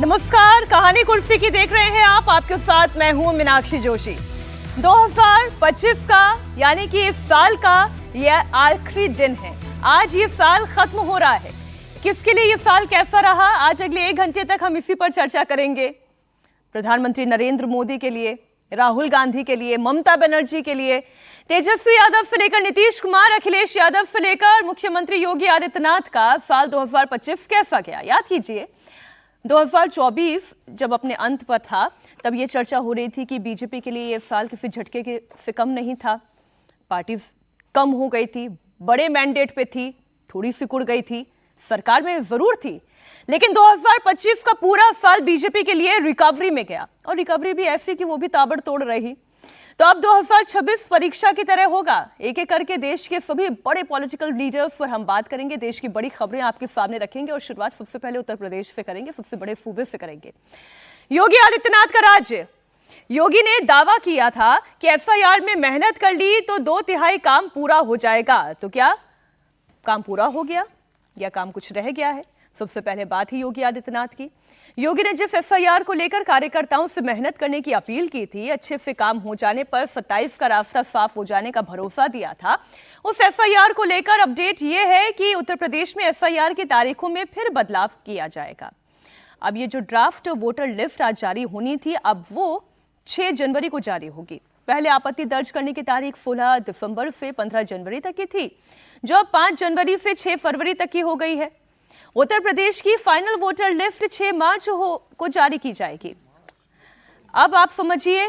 नमस्कार, कहानी कुर्सी की देख रहे हैं आप। आपके साथ मैं हूं मीनाक्षी जोशी। 2025 का यानी कि इस साल का यह आखिरी दिन है। आज ये साल खत्म हो रहा है। किसके लिए ये साल कैसा रहा, आज अगले 1 घंटे तक हम इसी पर चर्चा करेंगे। प्रधानमंत्री नरेंद्र मोदी के लिए, राहुल गांधी के लिए, ममता बनर्जी के लिए, तेजस्वी यादव से लेकर नीतीश कुमार, अखिलेश यादव से लेकर मुख्यमंत्री योगी आदित्यनाथ का साल 2025 कैसा गया। याद कीजिए 2024 जब अपने अंत पर था तब ये चर्चा हो रही थी कि बीजेपी के लिए ये साल किसी झटके के से कम नहीं था। पार्टी कम हो गई थी, बड़े मैंडेट पे थी, थोड़ी सिकुड़ गई थी, सरकार में जरूर थी, लेकिन 2025 का पूरा साल बीजेपी के लिए रिकवरी में गया और रिकवरी भी ऐसी कि वो भी ताबड़तोड़ रही। तो अब 2026 परीक्षा की तरह होगा। एक एक करके देश के सभी बड़े पॉलिटिकल लीडर्स पर हम बात करेंगे, देश की बड़ी खबरें आपके सामने रखेंगे और शुरुआत सबसे पहले उत्तर प्रदेश से करेंगे, सबसे बड़े सूबे से करेंगे। योगी आदित्यनाथ का राज्य। योगी ने दावा किया था कि एफआईआर में मेहनत कर ली तो 2/3 काम पूरा हो जाएगा। तो क्या काम पूरा हो गया या काम कुछ रह गया है? सबसे पहले बात ही योगी आदित्यनाथ की। योगी ने जिस एफआईआर को लेकर कार्यकर्ताओं से मेहनत करने की अपील की थी, अच्छे से काम हो जाने पर 27 का रास्ता साफ हो जाने का भरोसा दिया था, उस एफआईआर को लेकर अपडेट यह है कि उत्तर प्रदेश में एफआईआर की तारीखों में फिर बदलाव किया जाएगा। अब ये जो ड्राफ्ट वोटर लिस्ट आज जारी होनी थी, अब वो 6 जनवरी को जारी होगी। पहले आपत्ति दर्ज करने की तारीख 16 दिसंबर से 15 जनवरी तक की थी, जो अब 5 जनवरी से 6 फरवरी तक की हो गई है। उत्तर प्रदेश की फाइनल वोटर लिस्ट 6 मार्च को जारी की जाएगी। अब आप समझिए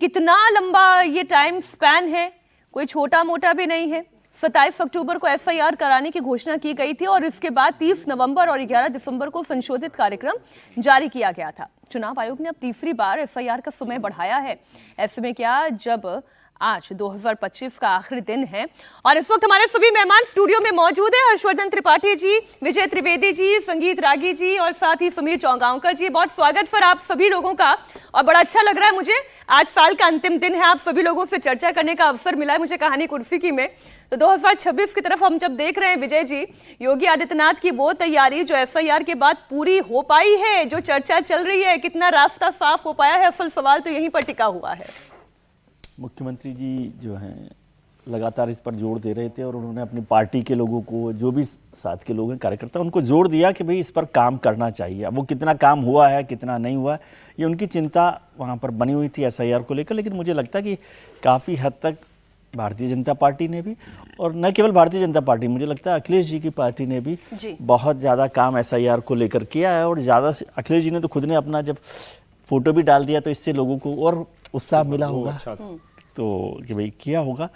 कितना लंबा ये टाइम स्पैन है, कोई छोटा मोटा भी नहीं है। 27 अक्टूबर को एफआईआर कराने की घोषणा की गई थी और इसके बाद 30 नवंबर और 11 दिसंबर को संशोधित कार्यक्रम जारी किया गया था। चुनाव आयोग ने अब तीसरी बार एफआईआर का समय बढ़ाया है। ऐसे में क्या, जब आज 2025 का आखिरी दिन है और इस वक्त हमारे सभी मेहमान स्टूडियो में मौजूद हैं। हर्षवर्धन त्रिपाठी जी, विजय त्रिवेदी जी, संगीत रागी जी और साथ ही समीर चौगांवकर जी। बहुत स्वागत फिर आप सभी लोगों का और बड़ा अच्छा लग रहा है मुझे। आज साल का अंतिम दिन है, आप सभी लोगों से चर्चा करने का अवसर मिला है मुझे कहानी कुर्सी की में। तो 2026 की तरफ हम जब देख रहे हैं विजय जी, योगी आदित्यनाथ की वो तैयारी जो एफआईआर के बाद पूरी हो पाई है, जो चर्चा चल रही है, कितना रास्ता साफ हो पाया है, असल सवाल तो यहीं पर टिका हुआ है। मुख्यमंत्री जी जो हैं लगातार इस पर जोर दे रहे थे और उन्होंने अपनी पार्टी के लोगों को, जो भी साथ के लोग हैं कार्यकर्ता, उनको जोर दिया कि भाई इस पर काम करना चाहिए। अब वो कितना काम हुआ है, कितना नहीं हुआ है, ये उनकी चिंता वहाँ पर बनी हुई थी एसआईआर को लेकर। लेकिन मुझे लगता है कि काफ़ी हद तक भारतीय जनता पार्टी ने भी, और न केवल भारतीय जनता पार्टी, मुझे लगता है अखिलेश जी की पार्टी ने भी बहुत ज़्यादा काम एसआईआर को लेकर किया है। और ज़्यादा से अखिलेश जी ने तो खुद ने अपना जब फोटो भी डाल दिया तो इससे लोगों को और उत्साह मिला होगा। अच्छा तो कि भाई किया होगा।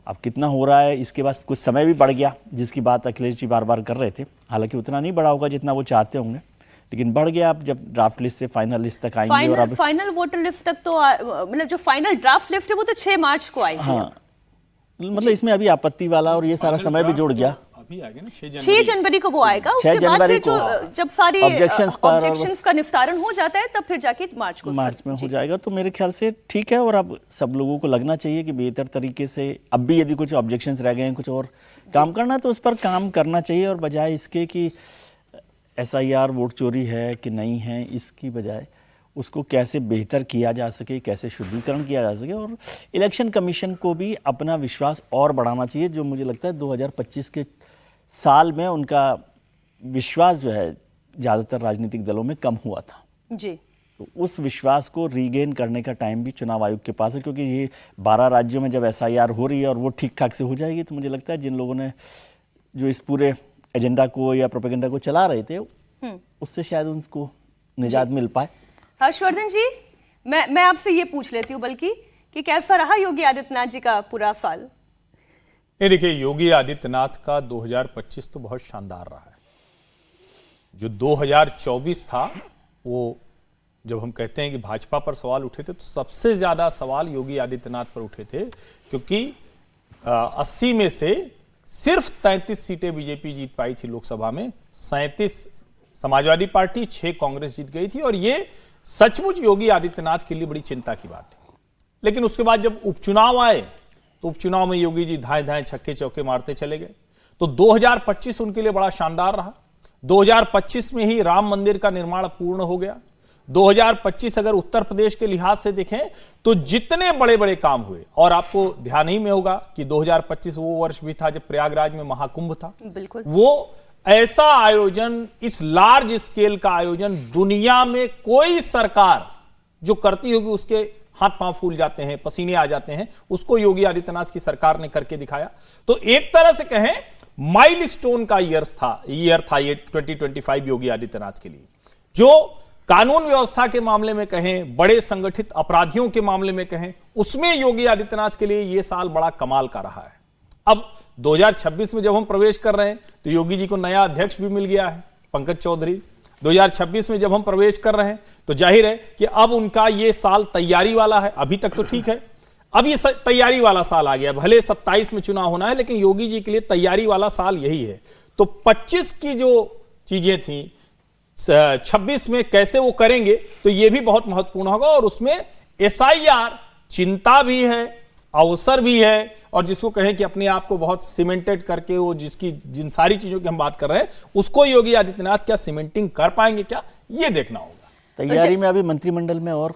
अब कितना हो रहा है, इसके बाद कुछ समय भी बढ़ गया, जिसकी बात अखिलेश जी बार बार कर रहे थे। हालांकि उतना नहीं बढ़ा होगा जितना वो चाहते होंगे, लेकिन बढ़ गया। अब जब ड्राफ्ट लिस्ट से फाइनल लिस्ट तक आएंगे और अब फाइनल वोटर लिस्ट तक तो मतलब जो फाइनल ड्राफ्ट लिस्ट है वो तो 6 मार्च को आएगी। हाँ, मतलब इसमें अभी आपत्ति वाला और ये सारा समय भी जुड़ गया। अभी आएगा ना 6 जनवरी को वो आएगा। उसके बाद फिर जो जब सारी ऑब्जेक्शंस का निस्तारण हो जाता है तब फिर जाके मार्च में हो जाएगा। तो मेरे ख्याल से ठीक है। और अब सब लोगों को लगना चाहिए कि बेहतर तरीके से, अब भी यदि कुछ ऑब्जेक्शंस रह गए हैं, कुछ और काम करना, तो उस पर काम करना चाहिए। और बजाय इसके कि एसआईआर वोट चोरी है कि नहीं है, इसकी बजाय उसको कैसे बेहतर किया जा सके, कैसे शुद्धिकरण किया जा सके। और इलेक्शन कमीशन को भी अपना विश्वास और बढ़ाना चाहिए, जो मुझे लगता है 2025 के साल में उनका विश्वास जो है ज़्यादातर राजनीतिक दलों में कम हुआ था जी। तो उस विश्वास को रीगेन करने का टाइम भी चुनाव आयोग के पास है, क्योंकि ये 12 राज्यों में जब एसआईआर हो रही है और वो ठीक ठाक से हो जाएगी, तो मुझे लगता है जिन लोगों ने जो इस पूरे एजेंडा को या प्रोपेगेंडा को चला रहे थे, उससे शायद उनको निजात मिल पाए। हर्षवर्धन जी, मैं आपसे ये पूछ लेती हूँ बल्कि कि कैसा रहा योगी आदित्यनाथ जी का पूरा साल? ये देखिए, योगी आदित्यनाथ का 2025 तो बहुत शानदार रहा है। जो 2024 था, वो जब हम कहते हैं कि भाजपा पर सवाल उठे थे, तो सबसे ज्यादा सवाल योगी आदित्यनाथ पर उठे थे, क्योंकि 80 में से सिर्फ 33 सीटें बीजेपी जीत पाई थी लोकसभा में, 37 समाजवादी पार्टी, 6 कांग्रेस जीत गई थी। और ये सचमुच योगी आदित्यनाथ के लिए बड़ी चिंता की बात थी। लेकिन उसके बाद जब उपचुनाव आए, तो उपचुनाव में योगी जी धाए धाए छक्के चौके मारते चले गए। तो 2025 उनके लिए बड़ा शानदार रहा। 2025 में ही राम मंदिर का निर्माण पूर्ण हो गया। 2025 अगर उत्तर प्रदेश के लिहाज से देखें तो जितने बड़े बड़े काम हुए, और आपको ध्यान ही में होगा कि 2025 वो वर्ष भी था जब प्रयागराज में महाकुंभ था। बिल्कुल। वो ऐसा आयोजन, इस लार्ज स्केल का आयोजन दुनिया में कोई सरकार जो करती होगी उसके हाथ पांव फूल जाते हैं, पसीने आ जाते हैं। उसको योगी आदित्यनाथ की सरकार ने करके दिखाया। तो एक तरह से कहें माइलस्टोन का ईयर था ये 2025 योगी आदित्यनाथ के लिए। जो कानून व्यवस्था के मामले में कहें, बड़े संगठित अपराधियों के मामले में कहें, उसमें योगी आदित्यनाथ के लिए यह साल बड़ा कमाल का रहा है। अब 2026 में जब हम प्रवेश कर रहे हैं तो योगी जी को नया अध्यक्ष भी मिल गया है, पंकज चौधरी। 2026 में जब हम प्रवेश कर रहे हैं तो जाहिर है कि अब उनका ये साल तैयारी वाला है। अभी तक तो ठीक है, अब ये तैयारी वाला साल आ गया। भले 27 में चुनाव होना है, लेकिन योगी जी के लिए तैयारी वाला साल यही है। तो 25 की जो चीजें थी 26 में कैसे वो करेंगे, तो ये भी बहुत महत्वपूर्ण होगा। और उसमें SIR चिंता भी है, अवसर भी है, और जिसको कहें कि अपने आप को बहुत सीमेंटेड करके वो जिन सारी चीजों की हम बात कर रहे हैं उसको योगी आदित्यनाथ क्या सीमेंटिंग कर पाएंगे, क्या, ये देखना होगा। तैयारी में अभी मंत्रिमंडल में और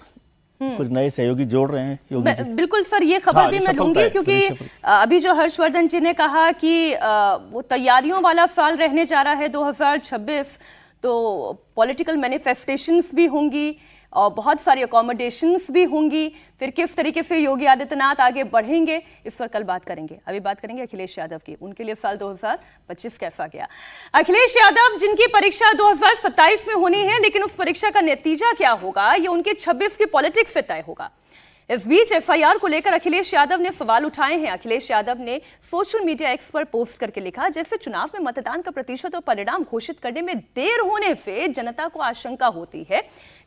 कुछ नए सहयोगी जोड़ रहे हैं योगी जी। बिल्कुल सर, ये खबर भी मैं लूंगी, क्योंकि अभी जो हर्षवर्धन जी ने कहा कि वो तैयारियों वाला साल रहने जा रहा है 2026, तो पॉलिटिकल मैनिफेस्टेशंस भी होंगी और बहुत सारी अकोमोडेशंस भी होंगी। फिर किस तरीके से योगी आदित्यनाथ आगे बढ़ेंगे, इस पर कल बात करेंगे। अभी बात करेंगे अखिलेश यादव की, उनके लिए साल 2025 कैसा गया। अखिलेश यादव जिनकी परीक्षा 2027 में होनी है, लेकिन उस परीक्षा का नतीजा क्या होगा ये उनके 26 की पॉलिटिक्स से तय होगा। इस बीच FIR को लेकर अखिलेश यादव ने सवाल उठाए हैं। अखिलेश यादव ने सोशल मीडिया एक्स पर पोस्ट करके लिखा, जैसे चुनाव में मतदान का प्रतिशत और परिणाम घोषित करने में देर होने से जनता को आशंका होती है,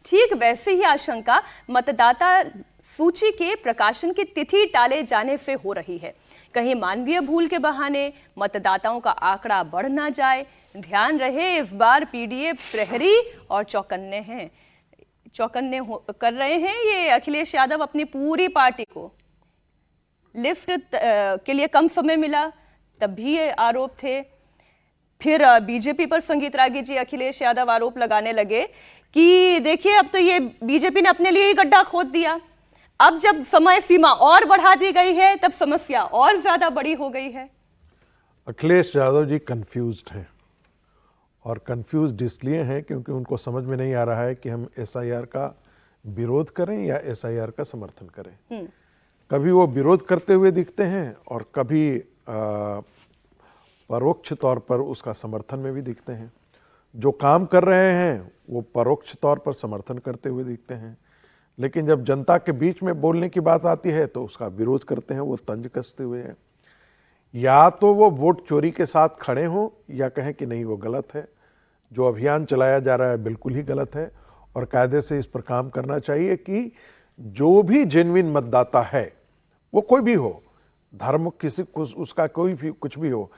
ठीक वैसे ही आशंका मतदाता सूची के प्रकाशन की तिथि टाले जाने से हो रही है। कहीं मानवीय भूल के बहाने मतदाताओं का आंकड़ा बढ़ ना जाए। ध्यान रहे, इस बार PDA प्रहरी और चौकन्ने कर रहे हैं ये अखिलेश यादव अपनी पूरी पार्टी को। लिफ्ट के लिए कम समय मिला, तब भी ये आरोप थे। फिर बीजेपी पर संगीत रागी जी अखिलेश यादव आरोप लगाने लगे कि देखिए अब तो ये बीजेपी ने अपने लिए ही गड्ढा खोद दिया। अब जब समय सीमा और बढ़ा दी गई है तब समस्या और ज्यादा बड़ी हो गई है। अखिलेश यादव जी कंफ्यूज्ड हैं, और कंफ्यूज्ड इसलिए हैं क्योंकि उनको समझ में नहीं आ रहा है कि हम SIR का विरोध करें या SIR का समर्थन करें। कभी वो विरोध करते हुए दिखते हैं और कभी परोक्ष तौर पर उसका समर्थन में भी दिखते हैं। जो काम कर रहे हैं वो परोक्ष तौर पर समर्थन करते हुए दिखते हैं, लेकिन जब जनता के बीच में बोलने की बात आती है तो उसका विरोध करते हैं, वो तंज कसते हुए हैं। या तो वो वोट चोरी के साथ खड़े हों या कहें कि नहीं वो गलत है, जो अभियान चलाया जा रहा है बिल्कुल ही गलत है, और कायदे से इस पर काम करना चाहिए कि जो भी जेन्युइन मतदाता है, वो कोई भी हो, धर्म किसी उसका कोई भी कुछ भी हो,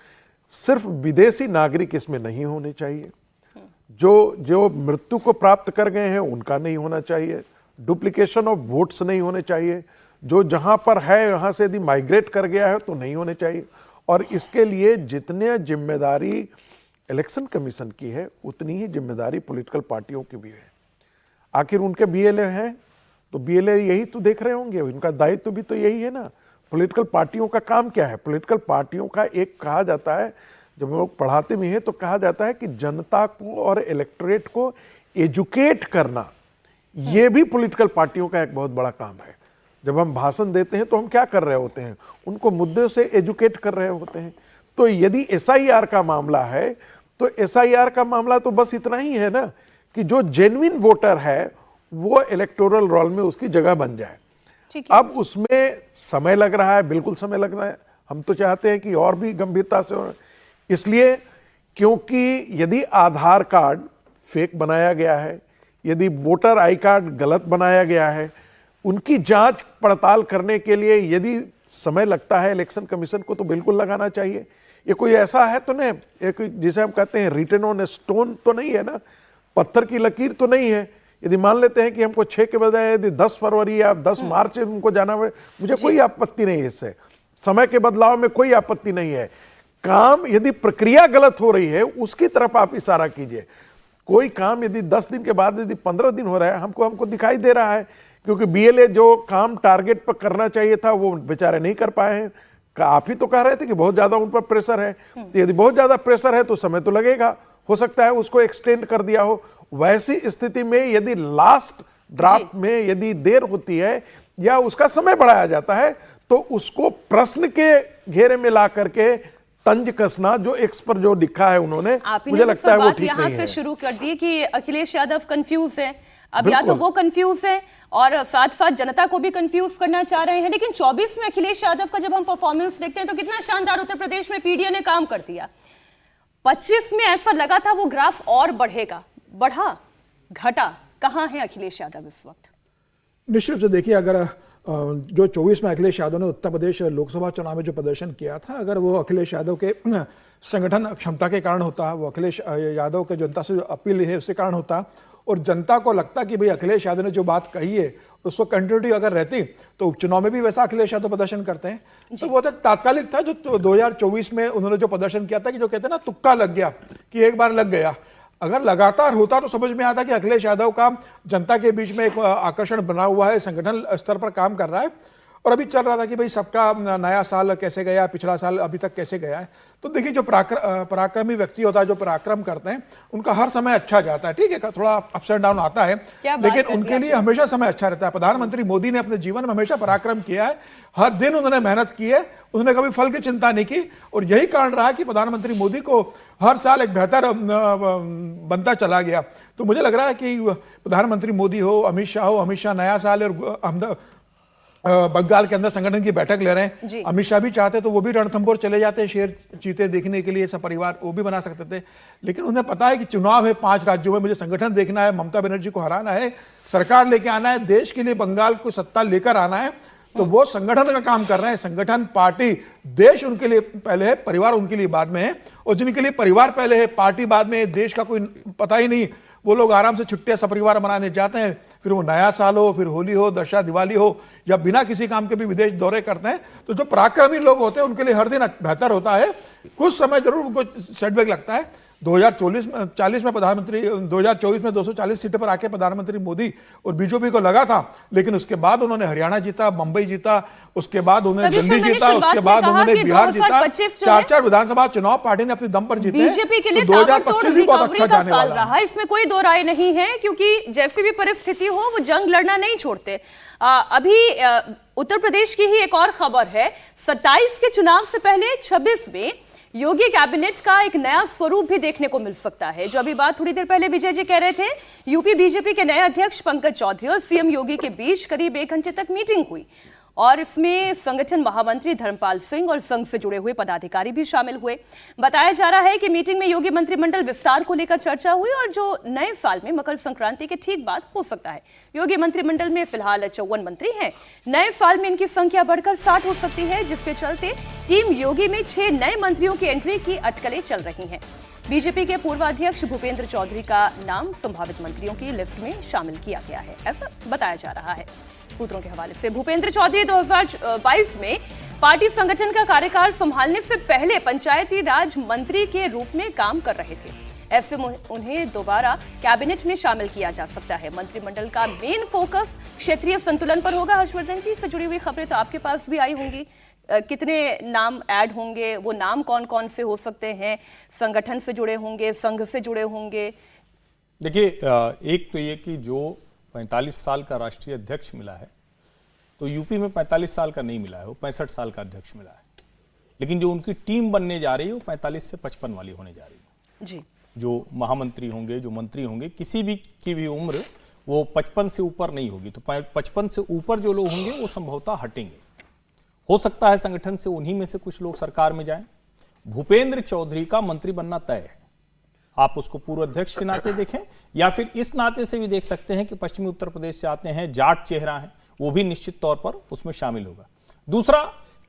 सिर्फ विदेशी नागरिक इसमें नहीं होने चाहिए। जो मृत्यु को प्राप्त कर गए हैं उनका नहीं होना चाहिए, डुप्लीकेशन ऑफ वोट्स नहीं होने चाहिए, जो जहां पर है वहां से यदि माइग्रेट कर गया है तो नहीं होने चाहिए। और इसके लिए जितने जिम्मेदारी इलेक्शन कमीशन की है उतनी ही जिम्मेदारी पॉलिटिकल पार्टियों की भी है। आखिर उनके BLA हैं तो BLA यही तो देख रहे होंगे, उनका दायित्व भी तो यही है ना। पॉलिटिकल पार्टियों का काम क्या है? पॉलिटिकल पार्टियों का एक कहा जाता है, जब हम लोग पढ़ाते भी हैं तो कहा जाता है कि जनता को और इलेक्टोरेट को एजुकेट करना, ये भी पॉलिटिकल पार्टियों का एक बहुत बड़ा काम है। जब हम भाषण देते हैं तो हम क्या कर रहे होते हैं? उनको मुद्दों से एजुकेट कर रहे होते हैं। तो यदि SIR का मामला है तो SIR का मामला तो बस इतना ही है ना कि जो जेन्युइन वोटर है वो इलेक्टोरल रोल में उसकी जगह बन जाए। अब उसमें समय लग रहा है, बिल्कुल समय लग रहा है। हम तो चाहते हैं कि और भी गंभीरता से हो, इसलिए क्योंकि यदि आधार कार्ड फेक बनाया गया है, यदि वोटर आई कार्ड गलत बनाया गया है, उनकी जांच पड़ताल करने के लिए यदि समय लगता है इलेक्शन कमीशन को तो बिल्कुल लगाना चाहिए। ये कोई ऐसा है तो नहीं, एक जिसे हम कहते हैं रिटन ऑन स्टोन तो नहीं है ना, पत्थर की लकीर तो नहीं है। यदि मान लेते हैं कि हमको 6 के बजाय यदि 10 फरवरी या 10 मार्च हमको जाना है, मुझे कोई आपत्ति नहीं है, इससे समय के बदलाव में कोई आपत्ति नहीं है। काम यदि प्रक्रिया गलत हो रही है उसकी तरफ आप इशारा कीजिए। कोई काम यदि 10 दिन के बाद यदि 15 दिन हो रहा है, हमको दिखाई दे रहा है, क्योंकि बीएलए जो काम टारगेट पर करना चाहिए था वो बेचारे नहीं कर पाए हैं। आप ही तो कह रहे थे कि बहुत ज्यादा उन पर प्रेशर है, तो यदि बहुत ज्यादा प्रेशर है तो समय तो लगेगा, हो सकता है उसको एक्सटेंड कर दिया हो। वैसी स्थिति में यदि लास्ट ड्राफ्ट में यदि देर होती है या उसका समय बढ़ाया जाता है तो उसको प्रश्न के घेरे में ला करके तंज कसना, जो एक्स पर जो लिखा है उन्होंने, मुझे लगता है वो ठीक यहाँ नहीं से है। शुरू कर दी कि अखिलेश यादव कंफ्यूज है। अब या तो वो कंफ्यूज है और साथ साथ जनता को भी कंफ्यूज करना चाह रहे हैं। लेकिन 24 में अखिलेश यादव का जब हम परफॉर्मेंस देखते हैं तो कितना शानदार उत्तर प्रदेश में पीडीए ने काम कर दिया। 25 में ऐसा लगा था वो ग्राफ और बढ़ेगा, बढ़ा, घटा। कहां है अखिलेश यादव इस वक्त? निश्चित से देखिए, अगर जो 24 में अखिलेश यादव ने उत्तर प्रदेश लोकसभा चुनाव में जो प्रदर्शन किया था, अगर वो अखिलेश यादव के संगठन क्षमता के कारण होता, वो अखिलेश यादव के जनता से जो अपील है उसके कारण होता, और जनता को लगता कि भाई अखिलेश यादव ने जो बात कही है उसको कंटिन्यूटी अगर रहती तो उपचुनाव में भी वैसा अखिलेश यादव प्रदर्शन करते हैं। तो वो तक तात्कालिक था जो 2024 में उन्होंने जो प्रदर्शन किया था कि जो कहते हैं ना तुक्का लग गया, कि एक बार लग गया। अगर लगातार होता तो समझ में आता कि अखिलेश यादव का जनता के बीच में एक आकर्षण बना हुआ है, संगठन स्तर पर काम कर रहा है। और अभी चल रहा था कि भाई सबका नया साल कैसे गया, पिछला साल अभी तक कैसे गया है। तो देखिए, जो पराक्रमी व्यक्ति होता है, जो पराक्रम करते हैं, उनका हर समय अच्छा जाता है। ठीक है, थोड़ा अप्स एंड डाउन आता है, लेकिन उनके लिए हमेशा समय अच्छा रहता है। प्रधानमंत्री मोदी ने अपने जीवन में हमेशा पराक्रम किया है, हर दिन उन्होंने मेहनत की है, उन्होंने कभी फल की चिंता नहीं की। और यही कारण रहा कि प्रधानमंत्री मोदी को हर साल एक बेहतर बनता चला गया। तो मुझे लग रहा है कि प्रधानमंत्री मोदी हो, अमित शाह नया साल और बंगाल के अंदर संगठन की बैठक ले रहे हैं। अमित शाह भी चाहते तो वो भी रणथंभौर चले जाते शेर चीते देखने के लिए, सब परिवार वो भी बना सकते थे। लेकिन उन्हें पता है कि चुनाव है 5 राज्यों में, मुझे संगठन देखना है, ममता बनर्जी को हराना है, सरकार लेके आना है, देश के लिए बंगाल को सत्ता लेकर आना है। तो वो संगठन का काम कर रहे हैं। संगठन, पार्टी, देश उनके लिए पहले है, परिवार उनके लिए बाद में है। और जिनके लिए परिवार पहले है, पार्टी बाद में है, देश का कोई पता ही नहीं, वो लोग आराम से छुट्टियां सपरिवार मनाने जाते हैं। फिर वो नया साल हो, फिर होली हो, दशहरा, दिवाली हो, या बिना किसी काम के भी विदेश दौरे करते हैं। तो जो पराक्रमी लोग होते हैं उनके लिए हर दिन बेहतर होता है। कुछ समय जरूर उनको सेटबैक लगता है। 2040 में प्रधानमंत्री, 2024 में 240 सीटों पर आके प्रधानमंत्री मोदी और बीजेपी को लगा था, लेकिन उसके बाद उन्होंने हरियाणा जीता, मुंबई जीता, उसके बाद उन्होंने दिल्ली जीता, उसके बाद उन्होंने बिहार जीता। 4 विधानसभा चुनाव पार्टी ने अपने दम पर जीते। बीजेपी के लिए 2025 भी बहुत अच्छा जाने वाला रहा, इसमें कोई दो राय नहीं है, क्योंकि जैसी भी परिस्थिति हो वो जंग लड़ना नहीं छोड़ते। अभी उत्तर प्रदेश की ही एक और खबर है। 27 के चुनाव से पहले 26 में योगी कैबिनेट का एक नया स्वरूप भी देखने को मिल सकता है। जो अभी बात थोड़ी देर पहले विजय जी कह रहे थे, यूपी बीजेपी के नए अध्यक्ष पंकज चौधरी और सीएम योगी के बीच करीब 1 घंटे तक मीटिंग हुई और इसमें संगठन महामंत्री धर्मपाल सिंह और संघ से जुड़े हुए पदाधिकारी भी शामिल हुए। बताया जा रहा है कि मीटिंग में योगी मंत्रिमंडल विस्तार को लेकर चर्चा हुई और जो नए साल में मकर संक्रांति के ठीक बाद हो सकता है। योगी मंत्रिमंडल में फिलहाल 54 मंत्री हैं। नए साल में इनकी संख्या बढ़कर 60 हो सकती है, जिसके चलते टीम योगी में 6 नए मंत्रियों की एंट्री की अटकलें चल रही हैं। बीजेपी के पूर्व अध्यक्ष भूपेंद्र चौधरी का नाम संभावित मंत्रियों की लिस्ट में शामिल किया गया है, ऐसा बताया जा रहा है सूत्रों के हवाले से। भूपेंद्र चौधरी 2022 में पार्टी संगठन का कार्यकाल संभालने से पहले पंचायती राज मंत्री के रूप में काम कर रहे थे। ऐसे में उन्हें दोबारा कैबिनेट में शामिल किया जा सकता है। मंत्रिमंडल का मेन फोकस क्षेत्रीय संतुलन पर होगा। हर्षवर्धन जी, से जुड़ी हुई खबरें तो आपके पास भी आई होंगी। कितने नाम ऐड होंगे, वो नाम कौन कौन से हो सकते हैं? संगठन से जुड़े होंगे, संघ से जुड़े होंगे? देखिए, एक तो ये कि जो 45 साल का राष्ट्रीय अध्यक्ष मिला है, तो यूपी में 45 साल का नहीं मिला है, वो 65 साल का अध्यक्ष मिला है। लेकिन जो उनकी टीम बनने जा रही है वो 45 से 55 वाली होने जा रही है जी। जो महामंत्री होंगे, जो मंत्री होंगे, किसी भी की भी उम्र वो 55 से ऊपर नहीं होगी। तो 55 से ऊपर जो लोग होंगे वो संभवतः हटेंगे। हो सकता है संगठन से उन्हीं में से कुछ लोग सरकार में जाएं। भूपेंद्र चौधरी का मंत्री बनना तय है। आप उसको पूर्व अध्यक्ष के नाते देखें या फिर इस नाते से भी देख सकते हैं कि पश्चिमी उत्तर प्रदेश से आते हैं, जाट चेहरा है, वो भी निश्चित तौर पर उसमें शामिल होगा। दूसरा,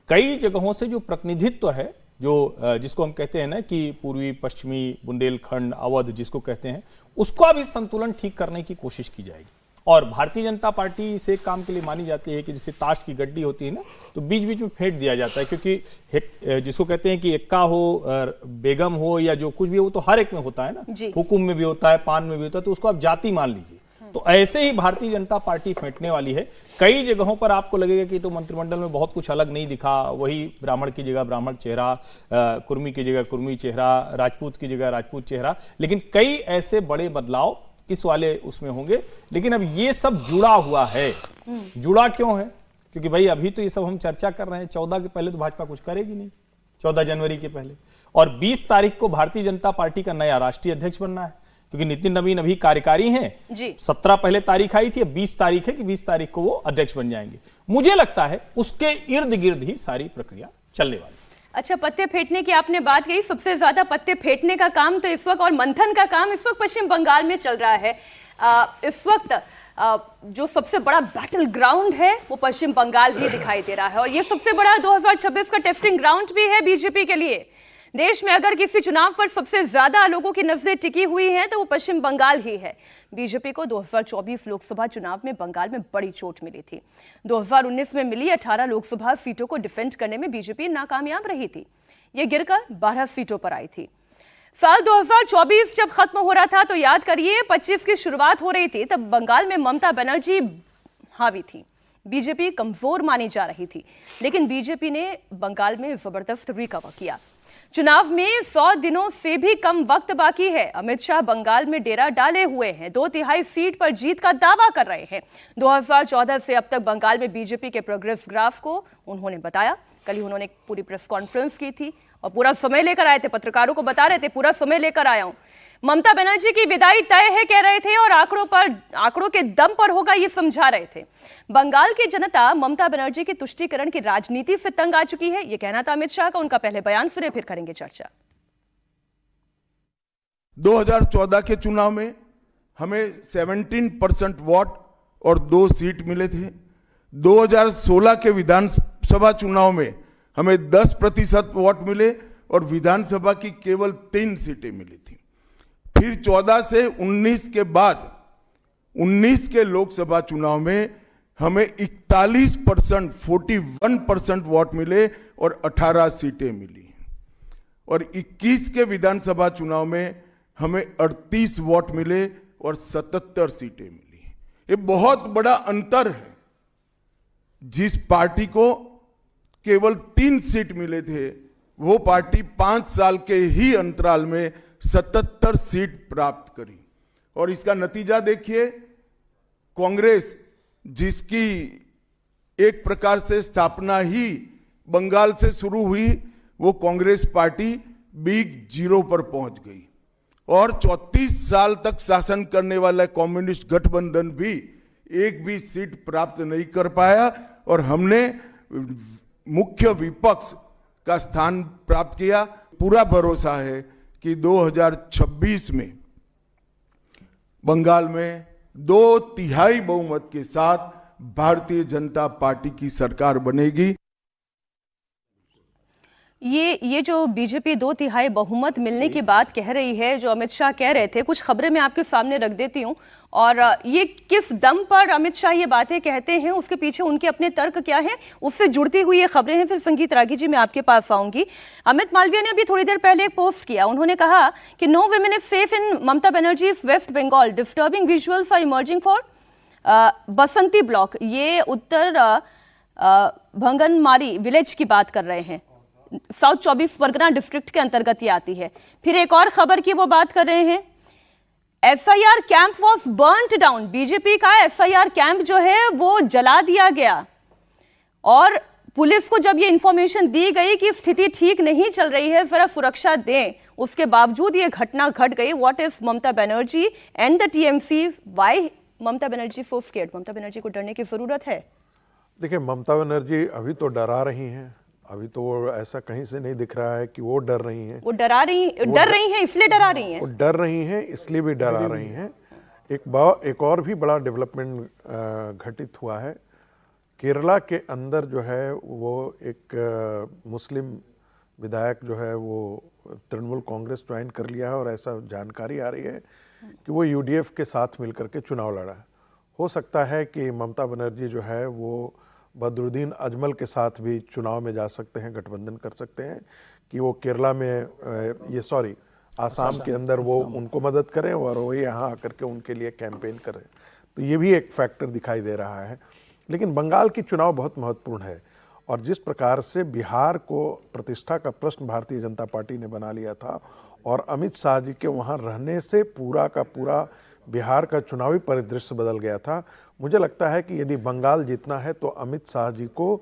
कई जगहों से जो प्रतिनिधित्व है, जो जिसको हम कहते हैं ना कि पूर्वी पश्चिमी बुंदेलखंड, अवध जिसको कहते हैं, उसका भी संतुलन ठीक करने की कोशिश की जाएगी। और भारतीय जनता पार्टी इस एक काम के लिए मानी जाती है कि जैसे ताश की गड्डी होती है ना, तो बीच बीच में फेंट दिया जाता है, क्योंकि जिसको कहते हैं कि एक्का हो, बेगम हो या जो कुछ भी हो, तो हर एक में होता है ना, हुकुम में भी होता है, पान में भी होता है, तो उसको आप जाति मान लीजिए। तो ऐसे ही भारतीय जनता पार्टी फेंटने वाली है। कई जगहों पर आपको लगेगा कि तो मंत्रिमंडल में बहुत कुछ अलग नहीं दिखा, वही ब्राह्मण की जगह ब्राह्मण चेहरा, कुर्मी की जगह कुर्मी चेहरा, राजपूत की जगह राजपूत चेहरा, लेकिन कई ऐसे बड़े बदलाव इस वाले उसमें होंगे। लेकिन अब ये सब जुड़ा हुआ है। जुड़ा क्यों है? क्योंकि भाई अभी तो ये सब हम चर्चा कर रहे हैं, 14 के पहले तो भाजपा कुछ करेगी नहीं, 14 जनवरी के पहले। और 20 तारीख को भारतीय जनता पार्टी का नया राष्ट्रीय अध्यक्ष बनना है, क्योंकि नितिन नवीन अभी कार्यकारी हैं। 17 पहले तारीख आई थी, अब 20 तारीख है कि 20 तारीख को वो अध्यक्ष बन जाएंगे। मुझे लगता है उसके इर्द गिर्द ही सारी प्रक्रिया चलने वाली। अच्छा, पत्ते फेंटने की आपने बात कही, सबसे ज्यादा पत्ते फेंटने का काम तो इस वक्त और मंथन का काम इस वक्त पश्चिम बंगाल में चल रहा है। इस वक्त जो सबसे बड़ा बैटल ग्राउंड है वो पश्चिम बंगाल ही दिखाई दे रहा है, और ये सबसे बड़ा 2026 का टेस्टिंग ग्राउंड भी है बीजेपी के लिए। देश में अगर किसी चुनाव पर सबसे ज्यादा लोगों की नजरें टिकी हुई हैं तो वो पश्चिम बंगाल ही है। बीजेपी को 2024 लोकसभा चुनाव में बंगाल में बड़ी चोट मिली थी। 2019 में मिली 18 लोकसभा सीटों को डिफेंड करने में बीजेपी नाकामयाब रही थी, ये गिरकर 12 सीटों पर आई थी। साल 2024 जब खत्म हो रहा था तो याद करिए 25 की शुरुआत हो रही थी, तब बंगाल में ममता बनर्जी हावी थी, बीजेपी कमजोर मानी जा रही थी, लेकिन बीजेपी ने बंगाल में जबरदस्त रिकवर किया। चुनाव में 100 दिनों से भी कम वक्त बाकी है। अमित शाह बंगाल में डेरा डाले हुए हैं, 2/3 सीट पर जीत का दावा कर रहे हैं। 2014 से अब तक बंगाल में बीजेपी के प्रोग्रेस ग्राफ को उन्होंने बताया। कल ही उन्होंने पूरी प्रेस कॉन्फ्रेंस की थी और पूरा समय लेकर आए थे, पत्रकारों को बता रहे थे पूरा समय लेकर आया हूं। ममता बनर्जी की विदाई तय है कह रहे थे, और आंकड़ों के दम पर होगा ये समझा रहे थे। बंगाल की जनता ममता बनर्जी की तुष्टीकरण की राजनीति से तंग आ चुकी है, ये कहना था अमित शाह का। उनका पहले बयान सुने, फिर करेंगे चर्चा। 2014 के चुनाव में हमें 17% वोट और 2 सीट मिले थे। 2016 के विधानसभा चुनाव में हमें 10% वोट मिले और विधानसभा की केवल 3 सीटें मिली थी। फिर 14 से 19 के बाद 19 के लोकसभा चुनाव में हमें 41%, 41% वोट मिले और 18 सीटें मिली। और 21 के विधानसभा चुनाव में हमें 38 वोट मिले और 77 सीटें मिली। ये बहुत बड़ा अंतर है। जिस पार्टी को केवल 3 सीट मिले थे, वो पार्टी 5 साल के ही अंतराल में 77 सीट प्राप्त करी। और इसका नतीजा देखिए, कांग्रेस जिसकी एक प्रकार से स्थापना ही बंगाल से शुरू हुई, वो कांग्रेस पार्टी बिग जीरो पर पहुंच गई। और 34 साल तक शासन करने वाला कम्युनिस्ट गठबंधन भी एक भी सीट प्राप्त नहीं कर पाया, और हमने मुख्य विपक्ष का स्थान प्राप्त किया। पूरा भरोसा है कि 2026 में बंगाल में 2/3 बहुमत के साथ भारतीय जनता पार्टी की सरकार बनेगी। ये जो बीजेपी 2/3 बहुमत मिलने की बात कह रही है, जो अमित शाह कह रहे थे, कुछ खबरें मैं आपके सामने रख देती हूं, और ये किस दम पर अमित शाह ये बातें कहते हैं, उसके पीछे उनके अपने तर्क क्या हैं, उससे जुड़ती हुई ये खबरें हैं। फिर संगीत रागी जी मैं आपके पास आऊंगी। अमित मालवीय ने अभी थोड़ी देर पहले एक पोस्ट किया, उन्होंने कहा कि no women is safe in Mamata Banerjee's West Bengal, disturbing visuals are emerging for Basanti block. ये उत्तर भंगनमारी विलेज की बात कर रहे हैं, साउथ 24 परगना डिस्ट्रिक्ट के अंतर्गत ये आती है। फिर एक और खबर की वो बात कर रहे हैं, SIR camp was burned down. BJP का एसआईआर कैंप जो है वो जला दिया गया, और पुलिस को जब ये इंफॉर्मेशन दी गई कि स्थिति ठीक नहीं चल रही है, जरा सुरक्षा दें, उसके बावजूद ये घटना घट गई। What is Mamata Banerjee and the TMC, why Mamata Banerjee so scared? Mamata Banerjee को डरने की जरूरत है? देखिए, ममता बनर्जी अभी तो डरा रही हैं। अभी तो वो ऐसा कहीं से नहीं दिख रहा है कि वो डर रही हैं। वो डर रही हैं इसलिए डरा रही हैं। वो डर रही हैं इसलिए भी डरा रही हैं। एक और भी बड़ा डेवलपमेंट घटित हुआ है। केरला के अंदर जो है वो एक मुस्लिम विधायक जो है वो तृणमूल कांग्रेस ज्वाइन कर लिया है, और ऐसा जानकारी आ रही है कि वो यूडीएफ के साथ मिलकर के चुनाव लड़ा है। हो सकता है कि ममता बनर्जी जो है वो बदरुद्दीन अजमल के साथ भी चुनाव में जा सकते हैं, गठबंधन कर सकते हैं कि वो केरला में आसाम के अंदर वो उनको मदद करें और वो यहाँ आकर के उनके लिए कैंपेन करें। तो ये भी एक फैक्टर दिखाई दे रहा है। लेकिन बंगाल की चुनाव बहुत महत्वपूर्ण है और जिस प्रकार से बिहार को प्रतिष्ठा का प्रश्न भारतीय जनता पार्टी ने बना लिया था और अमित शाह जी के वहाँ रहने से पूरा का पूरा बिहार का चुनावी परिदृश्य बदल गया था। मुझे लगता है कि यदि बंगाल जीतना है तो अमित शाह जी को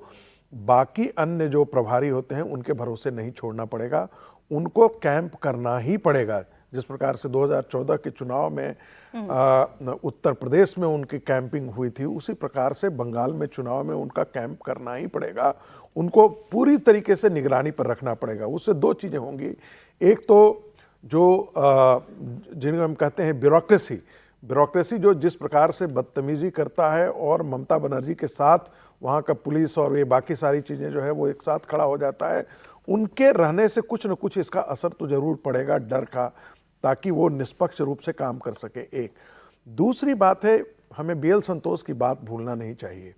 बाकी अन्य जो प्रभारी होते हैं उनके भरोसे नहीं छोड़ना पड़ेगा, उनको कैंप करना ही पड़ेगा। जिस प्रकार से 2014 के चुनाव में उत्तर प्रदेश में उनकी कैंपिंग हुई थी, उसी प्रकार से बंगाल में चुनाव में उनका कैंप करना ही पड़ेगा। उनको पूरी तरीके से निगरानी पर रखना पड़ेगा। उससे दो चीज़ें होंगी, एक तो जो जिनको हम कहते हैं ब्यूरोक्रेसी जो जिस प्रकार से बदतमीजी करता है और ममता बनर्जी के साथ वहाँ का पुलिस और ये बाकी सारी चीज़ें जो है वो एक साथ खड़ा हो जाता है, उनके रहने से कुछ न कुछ इसका असर तो जरूर पड़ेगा डर का, ताकि वो निष्पक्ष रूप से काम कर सके। एक दूसरी बात है, हमें BL संतोष की बात भूलना नहीं चाहिए।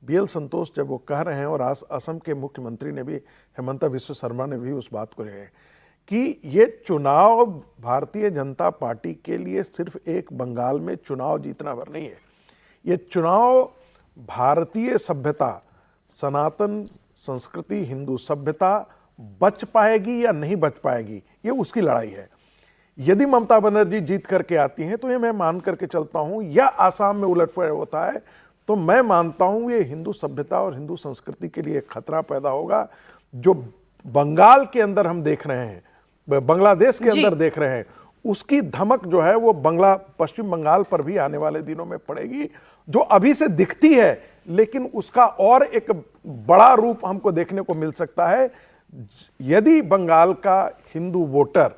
BL संतोष जब वो कह रहे हैं और असम के मुख्यमंत्री ने भी, हेमंता बिस्वा शर्मा ने भी उस बात को रहे हैं कि ये चुनाव भारतीय जनता पार्टी के लिए सिर्फ एक बंगाल में चुनाव जीतना भर नहीं है, ये चुनाव भारतीय सभ्यता, सनातन संस्कृति, हिंदू सभ्यता बच पाएगी या नहीं बच पाएगी, ये उसकी लड़ाई है। यदि ममता बनर्जी जीत करके आती हैं तो ये मैं मान करके चलता हूं, या आसाम में उलटफेर होता है तो मैं मानता हूं ये हिंदू सभ्यता और हिंदू संस्कृति के लिए खतरा पैदा होगा। जो बंगाल के अंदर हम देख रहे हैं, बांग्लादेश के अंदर देख रहे हैं, उसकी धमक जो है वो पश्चिम बंगाल पर भी आने वाले दिनों में पड़ेगी, जो अभी से दिखती है लेकिन उसका और एक बड़ा रूप हमको देखने को मिल सकता है। यदि बंगाल का हिंदू वोटर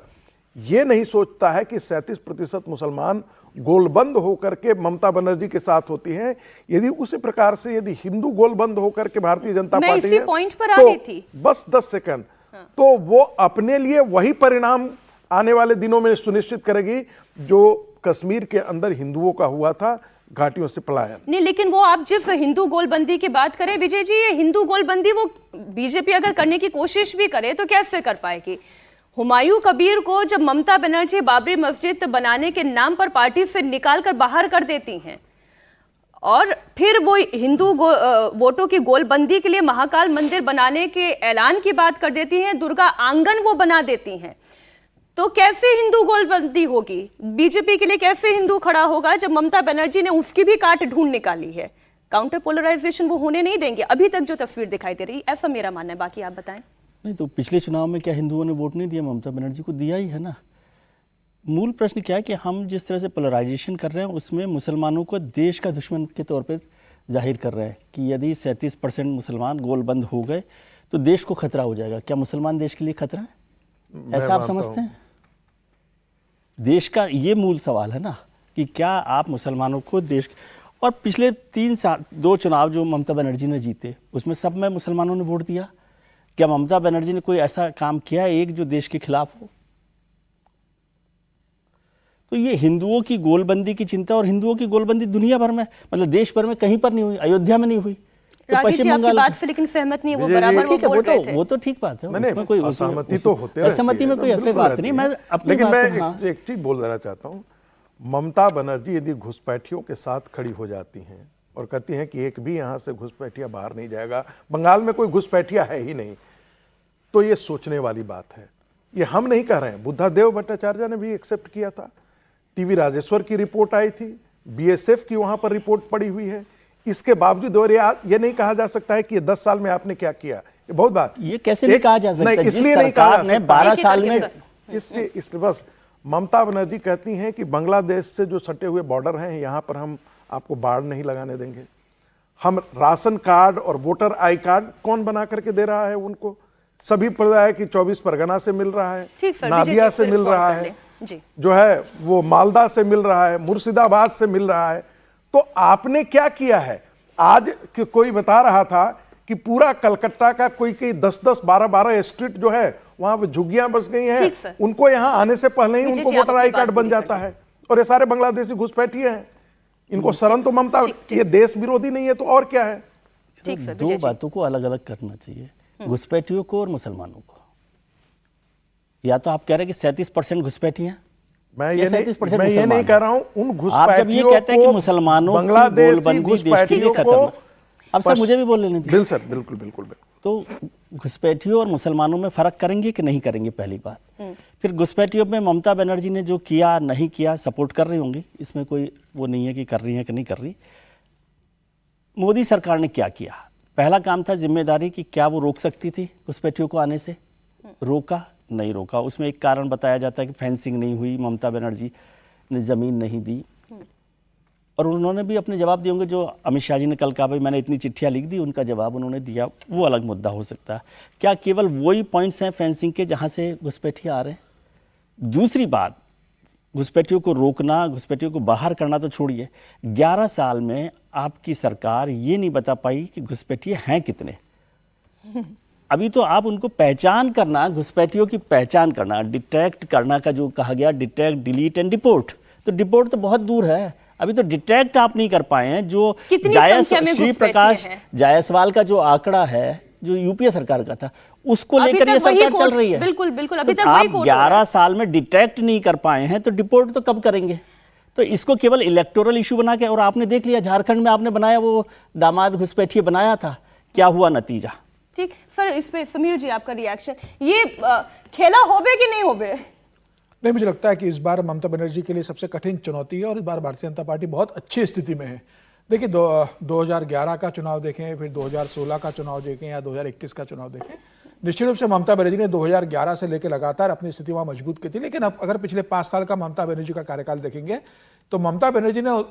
ये नहीं सोचता है कि 37% मुसलमान गोलबंद होकर के ममता बनर्जी के साथ होती हैं, यदि उसी प्रकार से यदि हिंदू गोलबंद होकर के भारतीय जनता पार्टी इसी पॉइंट पर आ रही थी, बस 10 सेकंड, तो वो अपने लिए वही परिणाम आने वाले दिनों में सुनिश्चित करेगी जो कश्मीर के अंदर हिंदुओं का हुआ था, घाटियों से पलायन। नहीं, लेकिन वो आप जिस हिंदू गोलबंदी की बात करें विजय जी, ये हिंदू गोलबंदी वो बीजेपी अगर करने की कोशिश भी करे तो कैसे कर पाएगी? हुमायूं कबीर को जब ममता बनर्जी बाबरी मस्जिद बनाने के नाम पर पार्टी से निकाल कर बाहर कर देती हैं और फिर वो हिंदू वोटों की गोलबंदी के लिए महाकाल मंदिर बनाने के ऐलान की बात कर देती हैं, दुर्गा आंगन वो बना देती हैं, तो कैसे हिंदू गोलबंदी होगी? बीजेपी के लिए कैसे हिंदू खड़ा होगा जब ममता बनर्जी ने उसकी भी काट ढूंढ निकाली है? काउंटर पोलराइजेशन वो होने नहीं देंगे, अभी तक जो तस्वीर दिखाई दे रही, ऐसा मेरा मानना है। बाकी आप बताएं। नहीं तो पिछले चुनाव में क्या हिंदुओं ने वोट नहीं दिया? ममता बनर्जी को दिया ही है ना। मूल प्रश्न क्या है कि हम जिस तरह से पोलराइजेशन कर रहे हैं उसमें मुसलमानों को देश का दुश्मन के तौर पर जाहिर कर रहे हैं कि यदि 37% मुसलमान गोलबंद हो गए तो देश को खतरा हो जाएगा। क्या मुसलमान देश के लिए खतरा है? ऐसा आप समझते हैं? देश का ये मूल सवाल है ना कि क्या आप मुसलमानों को देश, और पिछले 3 साल 2 चुनाव जो ममता बनर्जी ने जीते उसमें सब में मुसलमानों ने वोट दिया। क्या ममता बनर्जी ने कोई ऐसा काम किया एक जो देश के खिलाफ हो? तो ये हिंदुओं की गोलबंदी की चिंता, और हिंदुओं की गोलबंदी दुनिया भर में, मतलब देश भर में कहीं पर नहीं हुई, अयोध्या में नहीं हुई। तो पश्चिम बंगाल बात से लेकिन सहमत नहीं है, वो बराबर वो बोल रहे थे। वो तो ठीक बात है, उसमें कोई असहमति तो होते रहती है, असहमति में कोई ऐसी बात नहीं। मैं अपनी लेकिन मैं हाँ। एक चीज बोल देना चाहता हूँ, ममता बनर्जी यदि घुसपैठियों के साथ खड़ी हो जाती हैं और कहती हैं कि एक भी यहाँ से घुसपैठिया बाहर नहीं जाएगा, बंगाल में कोई घुसपैठिया है ही नहीं, तो ये सोचने वाली बात है। ये हम नहीं कह रहे हैं, बुद्धादेव भट्टाचार्य ने भी एक्सेप्ट किया था, टीवी राजेश्वर की रिपोर्ट आई थी, BSF की वहां पर रिपोर्ट पड़ी हुई है। इसके बावजूद और ये नहीं कहा जा सकता है कि ये 10 साल में आपने क्या किया, ये बहुत बात, ये कैसे नहीं कहा जा सकता? नहीं, इसलिए नहीं कहा जा सकता 12 साल में, इसलिए बस ममता बनर्जी कहती हैं कि बांग्लादेश से जो सटे हुए बॉर्डर हैं यहाँ पर हम आपको बाढ़ नहीं लगाने देंगे। हम राशन कार्ड और वोटर आई कार्ड कौन बना करके दे रहा है उनको? सभी प्रदाय की 24 परगना से मिल रहा है, नादिया से मिल रहा है, जो है वो मालदा से मिल रहा है, मुर्शिदाबाद से मिल रहा है। तो आपने क्या किया है? आज कोई बता रहा था कि पूरा कलकत्ता का कोई 10-10, 12-12 स्ट्रीट जो है वहां पे झुग्गियां बस गई हैं, उनको यहां आने से पहले ही उनको वोटर आई कार्ड बन जाता है, और ये सारे बांग्लादेशी घुसपैठिए हैं। इनको शरण तो ममता, ये देश विरोधी नहीं है तो और क्या है? ठीक सर, दो विजय जी। बातों को अलग अलग करना चाहिए, घुसपैठियों को और मुसलमानों को। या तो आप कह रहे हैं कि 37% घुसपैठियां, मैं या ये 37% नहीं मुसलमान कह रहा हूं। उन आप जब ये कहते हैं कि मुसलमानों की बांग्लादेशी गोलबंदी देश के लिए घुसपैठियों खत्म को, है। अब सर मुझे भी बोल लेने दीजिए। बिल सर, बिल्कुल बिल्कुल बिल्कुल। तो घुसपैठियों और मुसलमानों में फर्क करेंगे कि नहीं करेंगे, पहली बात। फिर घुसपैठियों में ममता बनर्जी ने जो किया नहीं किया, सपोर्ट कर रही होंगी, इसमें कोई वो नहीं है कि कर रही है कि नहीं कर रही। मोदी सरकार ने क्या किया? पहला काम था जिम्मेदारी कि क्या वो रोक सकती थी घुसपैठियों को आने से? रोका? नहीं रोका। उसमें एक कारण बताया जाता है कि फेंसिंग नहीं हुई, ममता बनर्जी ने ज़मीन नहीं दी। और उन्होंने भी अपने जवाब दिए होंगे, जो अमित शाह जी ने कल कहा भाई मैंने इतनी चिट्ठियाँ लिख दी, उनका जवाब उन्होंने दिया, वो अलग मुद्दा हो सकता है। क्या केवल वही पॉइंट्स हैं फेंसिंग के जहाँ से घुसपैठिए आ रहे हैं? दूसरी बात, घुसपैठियों को रोकना, घुसपैठियों को बाहर करना तो छोड़िए, 11 साल में आपकी सरकार ये नहीं बता पाई कि घुसपैठिए हैं कितने। अभी तो आप उनको पहचान करना, घुसपैठियों की पहचान करना, डिटेक्ट करना का जो कहा गया, डिटेक्ट, डिलीट एंड डिपोर्ट, तो डिपोर्ट तो बहुत दूर है। अभी तो डिटेक्ट आप नहीं कर पाए हैं। जो श्री प्रकाश जायसवाल का जो आंकड़ा है, जो यूपीए सरकार का था, उसको लेकर ये सरकार चल रही है। बिल्कुल बिल्कुल, अभी तो तक आप वही कोर्ट 11 साल में डिटेक्ट नहीं कर पाए हैं तो डिपोर्ट तो कब करेंगे? तो इसको केवल इलेक्टोरल इशू बना के, और आपने देख लिया झारखंड में आपने बनाया, वो दामाद घुसपैठिए बनाया था, क्या हुआ नतीजा? ठीक सर, इस पे समीर जी आपका रिएक्शन, ये खेला होबे कि नहीं होबे? नहीं, मुझे लगता है कि इस बार ममता बनर्जी के लिए सबसे कठिन चुनौती है और इस बार भारतीय जनता पार्टी बहुत अच्छी स्थिति में है। देखिए 2011 का चुनाव देखें, फिर 2016 का चुनाव देखें या 2021 का चुनाव देखें, निश्चित रूप से ममता बनर्जी ने 2011 से लेकर लगातार अपनी स्थिति वहाँ मजबूत की थी। लेकिन अब अगर पिछले 5 साल का ममता बनर्जी का कार्यकाल देखेंगे तो ममता बनर्जी ने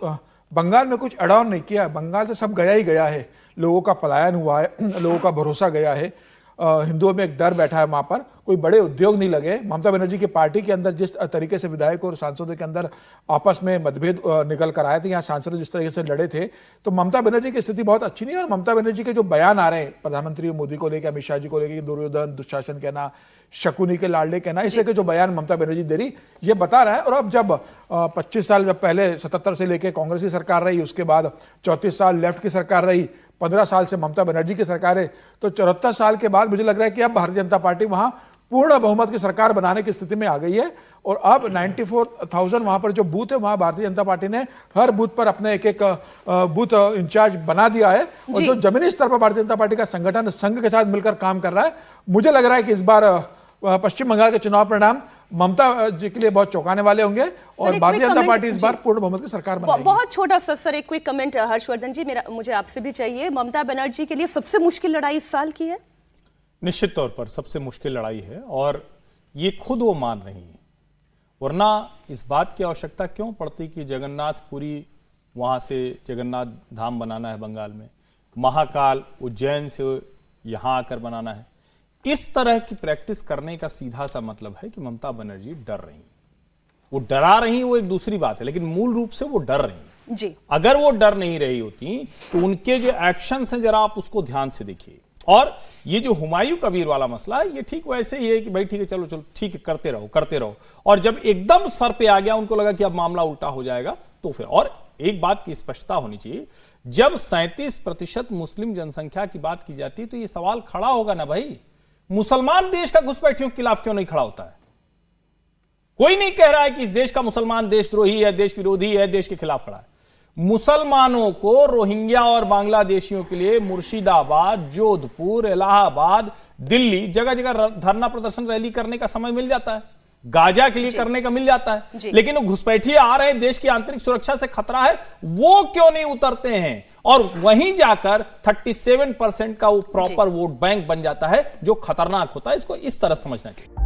बंगाल में कुछ एड ऑन नहीं किया। बंगाल से सब गया ही गया है, लोगों का पलायन हुआ है, लोगों का भरोसा गया है, हिंदुओं में एक डर बैठा है वहाँ पर, कोई बड़े उद्योग नहीं लगे। ममता बनर्जी की पार्टी के अंदर जिस तरीके से विधायकों और सांसदों के अंदर आपस में मतभेद निकल कर आए थे, यहाँ सांसद जिस तरीके से लड़े थे, तो ममता बनर्जी की स्थिति बहुत अच्छी नहीं है। और ममता बनर्जी के जो बयान आ रहे हैं प्रधानमंत्री मोदी को लेकर, अमित शाह जी को लेकर, दुर्योधन दुशासन कहना, शकुनी के लाडले कहना, इस तरह के जो बयान ममता बनर्जी दे रही, ये बता रहा है। और अब जब 25 साल जब पहले 77 से लेकर कांग्रेस की सरकार रही, उसके बाद 34 साल लेफ्ट की सरकार रही, 15 साल से ममता बनर्जी की सरकार है, तो 74 साल के बाद मुझे लग रहा है कि अब भारतीय जनता पार्टी वहां पूर्ण बहुमत की सरकार बनाने की स्थिति में आ गई है। और अब 94,000 वहां पर जो बूथ है, वहां भारतीय जनता पार्टी ने हर बूथ पर अपने एक बूथ इंचार्ज बना दिया है। और जो जमीनी स्तर पर भारतीय जनता पार्टी का संगठन संघ के साथ मिलकर काम कर रहा है, मुझे लग रहा है कि इस बार पश्चिम बंगाल के चुनाव परिणाम ममता जी के लिए बहुत चौंकाने वाले होंगे और भारतीय जनता पार्टी इस बार पूर्ण बहुमत की सरकार बनाएगी। बहुत छोटा सा सर एक क्विक कमेंट हर्षवर्धन जी, मुझे आपसे भी चाहिए। ममता बनर्जी के लिए सबसे मुश्किल लड़ाई इस साल की है? निश्चित तौर पर सबसे मुश्किल लड़ाई है और ये खुद वो मान रही है, वरना इस बात की आवश्यकता क्यों पड़ती कि जगन्नाथपुरी वहां से जगन्नाथ धाम बनाना है बंगाल में, महाकाल उज्जैन से यहां आकर बनाना है। इस तरह की प्रैक्टिस करने का सीधा सा मतलब है कि ममता बनर्जी डर रही, वो डरा रही, वो एक दूसरी बात है, लेकिन मूल रूप से वो डर रही जी। अगर वो डर नहीं रही होती तो उनके जो एक्शंस हैं जरा आप उसको ध्यान से देखिए। और ये जो हुमायूं कबीर वाला मसला है, ये ठीक वैसे ही है कि भाई ठीक है, चलो चलो ठीक है, करते रहो। और जब एकदम सर पे आ गया, उनको लगा कि अब मामला उल्टा हो जाएगा, तो फिर। और एक बात की स्पष्टता होनी चाहिए, जब 37% मुस्लिम जनसंख्या की बात की जाती है तो ये सवाल खड़ा होगा ना भाई, मुसलमान देश का घुसपैठियों के खिलाफ क्यों नहीं खड़ा होता है? कोई नहीं कह रहा है कि इस देश का मुसलमान देशद्रोही है, देश विरोधी है, देश के खिलाफ खड़ा है। मुसलमानों को रोहिंग्या और बांग्लादेशियों के लिए मुर्शिदाबाद, जोधपुर, इलाहाबाद, दिल्ली जगह जगह धरना प्रदर्शन रैली करने का समय मिल जाता है, गाजा के लिए करने का मिल जाता है। लेकिन वो घुसपैठिए आ रहे हैं, देश की आंतरिक सुरक्षा से खतरा है, वो क्यों नहीं उतरते हैं? और वहीं जाकर 37% का वो प्रॉपर वोट बैंक बन जाता है, जो खतरनाक होता है। इसको इस तरह समझना चाहिए।